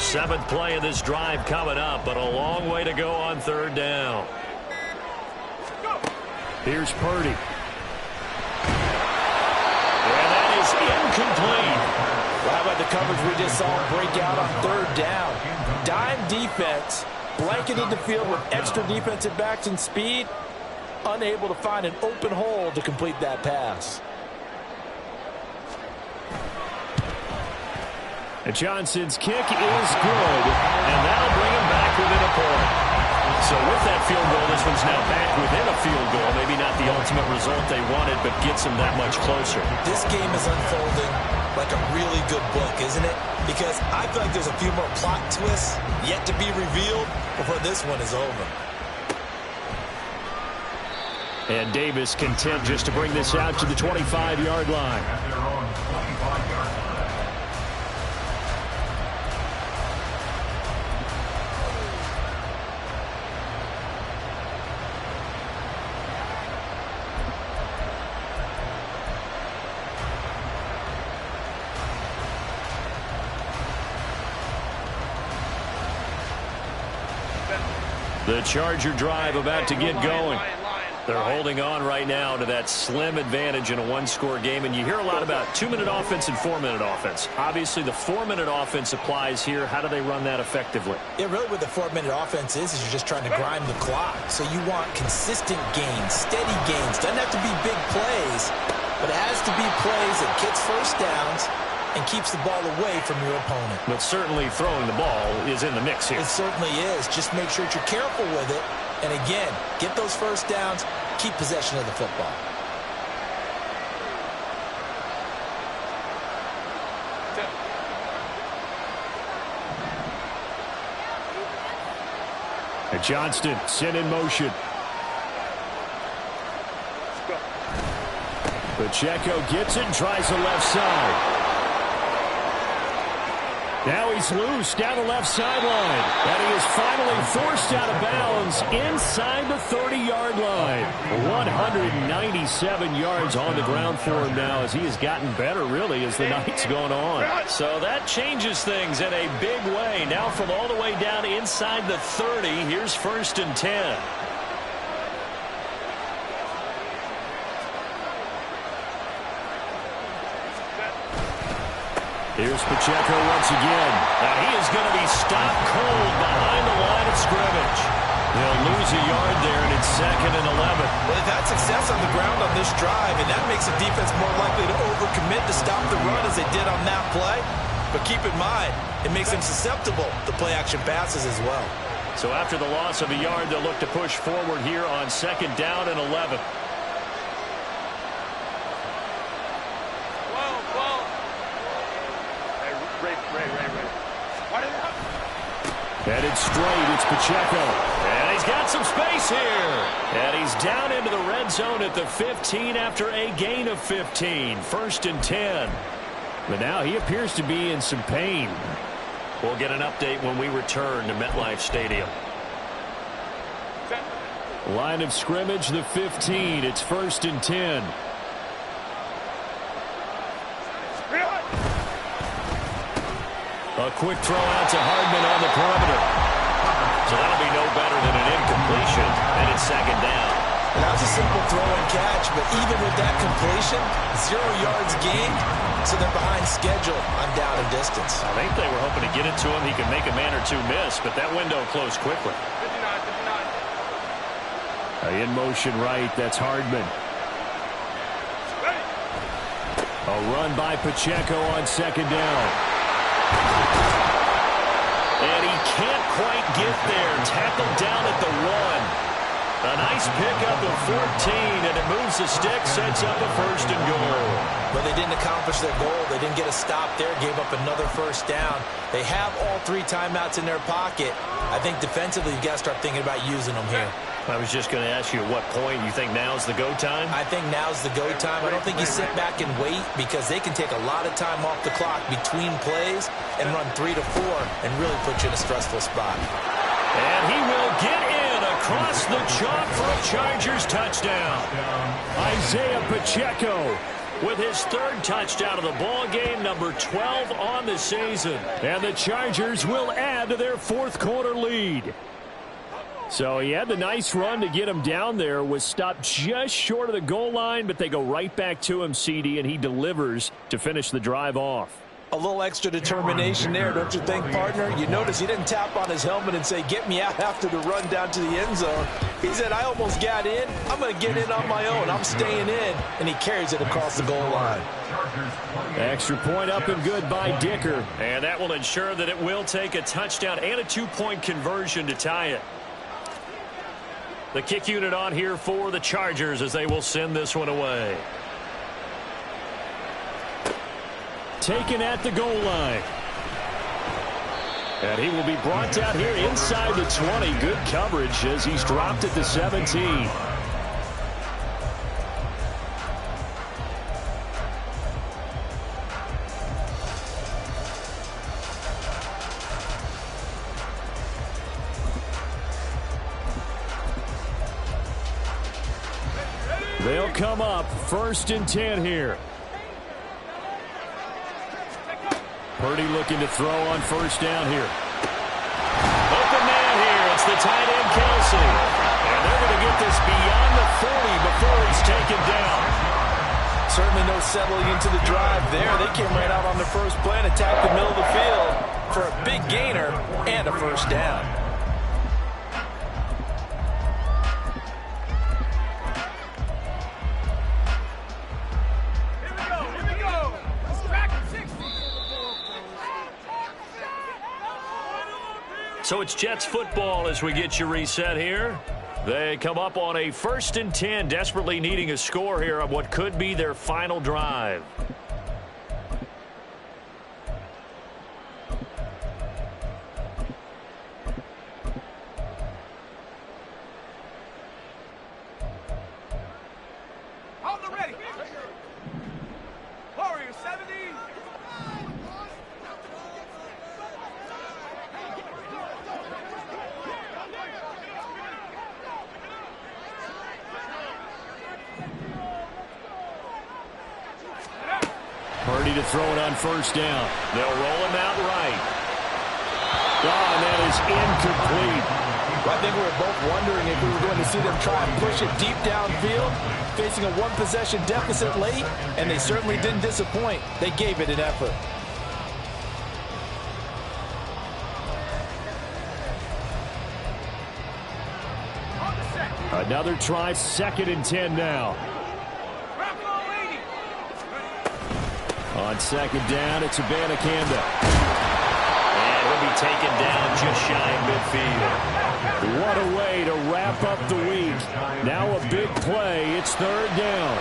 7th play of this drive coming up, but a long way to go on 3rd down. Here's Purdy. And that is incomplete. Well, how about the coverage we just saw break out on 3rd down? Dime defense, blanketed the field with extra defensive backs and speed, unable to find an open hole to complete that pass. And Johnson's kick is good, and that'll bring him back within a point. So with that field goal, this one's now back within a field goal. Maybe not the ultimate result they wanted, but gets them that much closer. This game is unfolding like a really good book, isn't it? Because I feel like there's a few more plot twists yet to be revealed before this one is over. And Davis content just to bring this out to the 25-yard line. At their own 25-yard line. The Charger drive about to get going. They're holding on right now to that slim advantage in a one-score game, and you hear a lot about 2-minute offense and 4-minute offense. Obviously, the 4-minute offense applies here. How do they run that effectively? Yeah, really what the 4-minute offense is you're just trying to grind the clock. So you want consistent gains, steady gains. Doesn't have to be big plays, but it has to be plays that gets first downs and keeps the ball away from your opponent. But certainly throwing the ball is in the mix here. It certainly is. Just make sure that you're careful with it. And again, get those first downs, keep possession of the football. And Johnston sent in motion. Pacheco gets it and tries the left side. Now he's loose down the left sideline. And he is finally forced out of bounds inside the 30-yard line. 197 yards on the ground for him now as he has gotten better, really, as the night's gone on. So that changes things in a big way. Now from all the way down inside the 30, here's 1st and 10. Here's Pacheco once again. Now he is going to be stopped cold behind the line of scrimmage. They'll lose a yard there, and it's 2nd and 11. Well, they've had success on the ground on this drive, and that makes the defense more likely to overcommit to stop the run as they did on that play. But keep in mind, it makes them susceptible to play-action passes as well. So after the loss of a yard, they'll look to push forward here on 2nd down and 11. Headed straight, it's Pacheco. And he's got some space here. And he's down into the red zone at the 15 after a gain of 15. 1st and 10. But now he appears to be in some pain. We'll get an update when we return to MetLife Stadium. Line of scrimmage, the 15. It's 1st and 10. A quick throw out to Hardman on the perimeter. So that'll be no better than an incompletion, and it's 2nd down. That was a simple throw and catch, but even with that completion, 0 yards gained, so they're behind schedule on down and distance. I think they were hoping to get it to him. He could make a man or two miss, but that window closed quickly. 59. In motion right, that's Hardman. A run by Pacheco on 2nd down. And he can't quite get there. Tackled down at the 1. A nice pickup of 14, and it moves the stick, sets up a 1st and goal. But they didn't accomplish their goal. They didn't get a stop there, gave up another 1st down. They have all 3 timeouts in their pocket. I think defensively, you've got to start thinking about using them here. I was just going to ask you at what point you think now's the go time? I think now's the go time. I don't think you sit back and wait because they can take a lot of time off the clock between plays and run 3 to 4 and really put you in a stressful spot. And he will get in across the chalk for a Chargers touchdown. Isaiah Pacheco with his third touchdown of the ball game, number 12 on the season. And the Chargers will add to their fourth quarter lead. So he had the nice run to get him down there, was stopped just short of the goal line, but they go right back to him, CD, and he delivers to finish the drive off. A little extra determination there, don't you think, partner? You notice he didn't tap on his helmet and say, get me out after the run down to the end zone. He said, I almost got in. I'm going to get in on my own. I'm staying in. And he carries it across the goal line. Extra point up and good by Dicker. And that will ensure that it will take a touchdown and a two-point conversion to tie it. The kick unit on here for the Chargers as they will send this one away. Taken at the goal line. And he will be brought down here inside the 20. Good coverage as he's dropped at the 17. They'll come up 1st and 10 here. Purdy looking to throw on 1st down here. Open man here. It's the tight end, Kelsey. And they're going to get this beyond the 40 before he's taken down. Certainly no settling into the drive there. They came right out on the first play and attacked the middle of the field for a big gainer and a 1st down. So it's Jets football as we get you reset here. They come up on a 1st and 10, desperately needing a score here on what could be their final drive. On the ready. Warriors 70. Purdy to throw it on 1st down. They'll roll him out right. Oh, and that is incomplete. I think we were both wondering if we were going to see them try and push it deep downfield, facing a one-possession deficit late, and they certainly didn't disappoint. They gave it an effort. Another try, 2nd and 10 now. On 2nd down, it's Abanikanda. And he'll be taken down just shy of midfield. What a way to wrap up the week. Now a big play. It's 3rd down.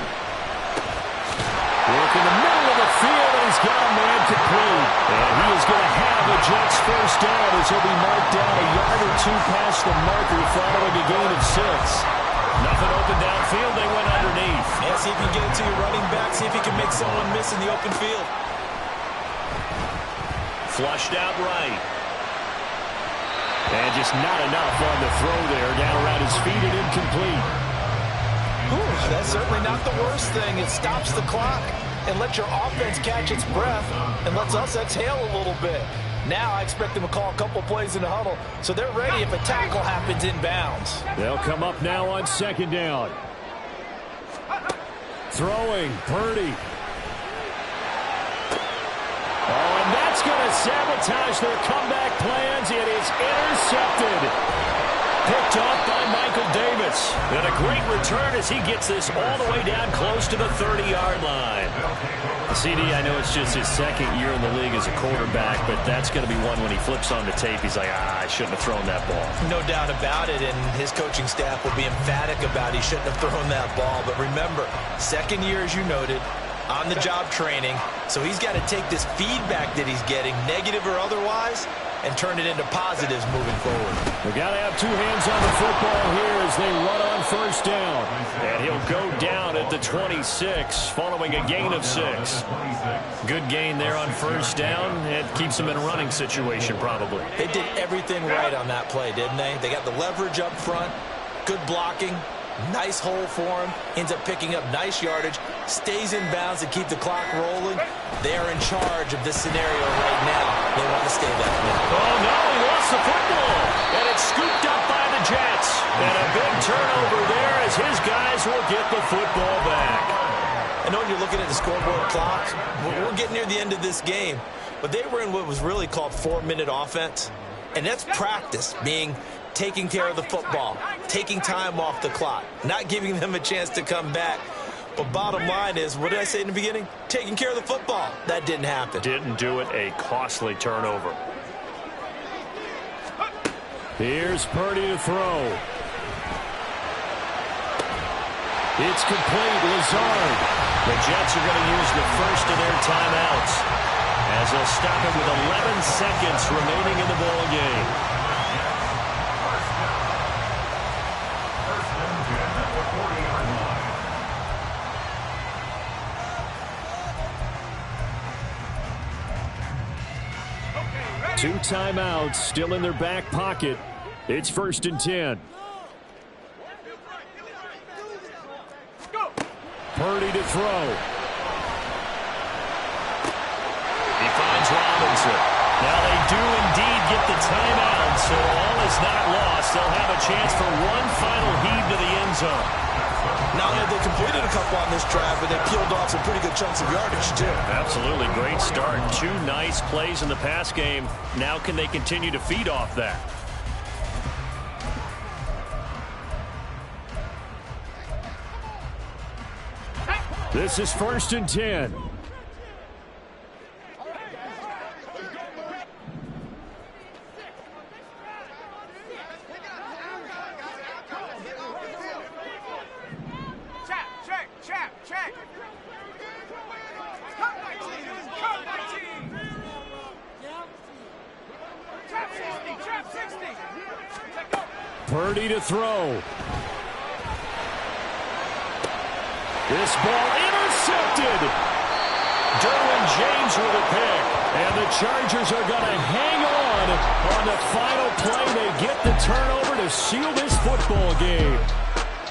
Work in the middle of the field, and he's got a man complete. And he is going to have the Jets 1st down as he'll be marked down a yard or two past the marker following a gain of 6. Nothing open downfield. They went underneath. Yeah, see if you can get it to your running back. See if you can make someone miss in the open field. Flushed out right. And just not enough on the throw there. Down around his feet and incomplete. Ooh, that's certainly not the worst thing. It stops the clock and lets your offense catch its breath and lets us exhale a little bit. Now I expect them to call a couple plays in the huddle, so they're ready if a tackle happens inbounds. They'll come up now on 2nd down. Throwing, Purdy. Oh, and that's going to sabotage their comeback plans. It is intercepted. Picked off by Michael Davis. And a great return as he gets this all the way down close to the 30-yard line. CD, I know it's just his 2nd year in the league as a quarterback, but that's going to be one when he flips on the tape. He's like, I shouldn't have thrown that ball. No doubt about it, and his coaching staff will be emphatic about he shouldn't have thrown that ball. But remember, 2nd year, as you noted, on-the-job training, so he's got to take this feedback that he's getting, negative or otherwise, and turn it into positives moving forward. They got to have two hands on the football here as they run on 1st down. And he'll go down at the 26 following a gain of 6. Good gain there on 1st down. It keeps him in a running situation probably. They did everything right on that play, didn't they? They got the leverage up front, good blocking, Nice hole for him. Ends up picking up nice yardage. Stays in bounds to keep the clock rolling. They are in charge of this scenario right now. They want to stay that way. Oh, no, he lost the football. And it's scooped up by the Jets. And a big turnover there as his guys will get the football back. I know when you're looking at the scoreboard clock, we're getting near the end of this game. But they were in what was really called 4-minute offense. And that's practice, being taking care of the football, taking time off the clock, not giving them a chance to come back. But bottom line is, what did I say in the beginning? Taking care of the football. That didn't happen. Didn't do it. A costly turnover. Here's Purdy to throw. It's complete. Lazard. The Jets are going to use the first of their timeouts as they'll stop it with 11 seconds remaining in the ball game. Two timeouts still in their back pocket. It's 1st and 10. Purdy to throw. He finds Robinson. Now they do indeed get the timeout, so all is not lost. They'll have a chance for one final heave to the end zone. Now they completed a couple on this drive, but they peeled off some pretty good chunks of yardage, too. Absolutely great start. Two nice plays in the pass game. Now can they continue to feed off that? This is 1st and 10. Purdy to throw. This ball intercepted. Derwin James with a pick. And the Chargers are going to hang on the final play. They get the turnover to seal this football game.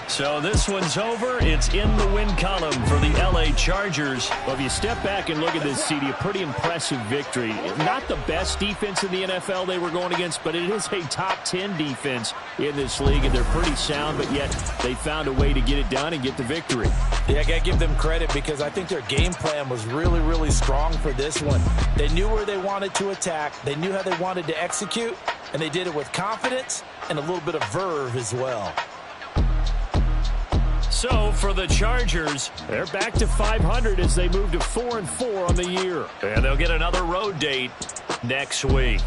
So this one's over. It's in the win column for the L.A. Chargers. Well, if you step back and look at this, CD, a pretty impressive victory. Not the best defense in the NFL they were going against, but it is a top 10 defense in this league, and they're pretty sound, but yet they found a way to get it done and get the victory. Yeah, I got to give them credit because I think their game plan was really, really strong for this one. They knew where they wanted to attack. They knew how they wanted to execute, and they did it with confidence and a little bit of verve as well. So for the Chargers, they're back to 500 as they move to 4-4 on the year. And they'll get another road date next week.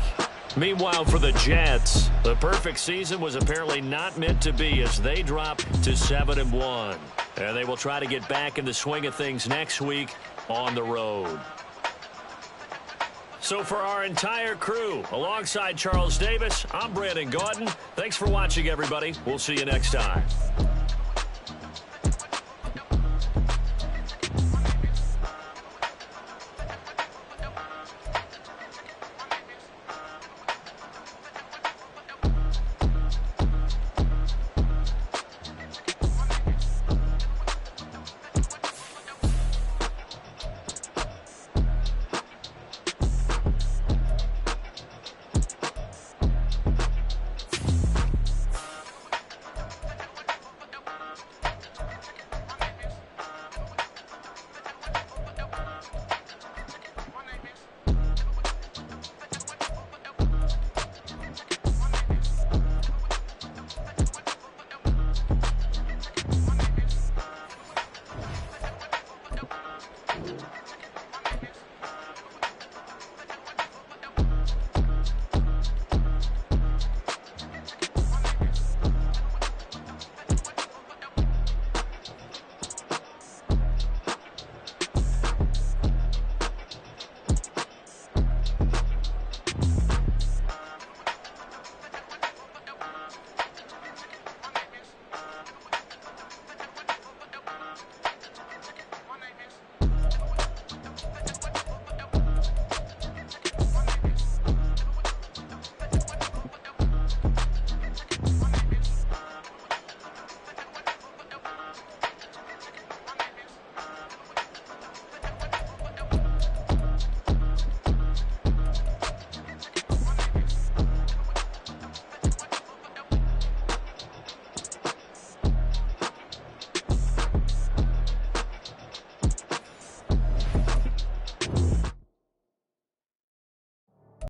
Meanwhile, for the Jets, the perfect season was apparently not meant to be as they drop to 7-1. And they will try to get back in the swing of things next week on the road. So for our entire crew, alongside Charles Davis, I'm Brandon Gaudin. Thanks for watching, everybody. We'll see you next time.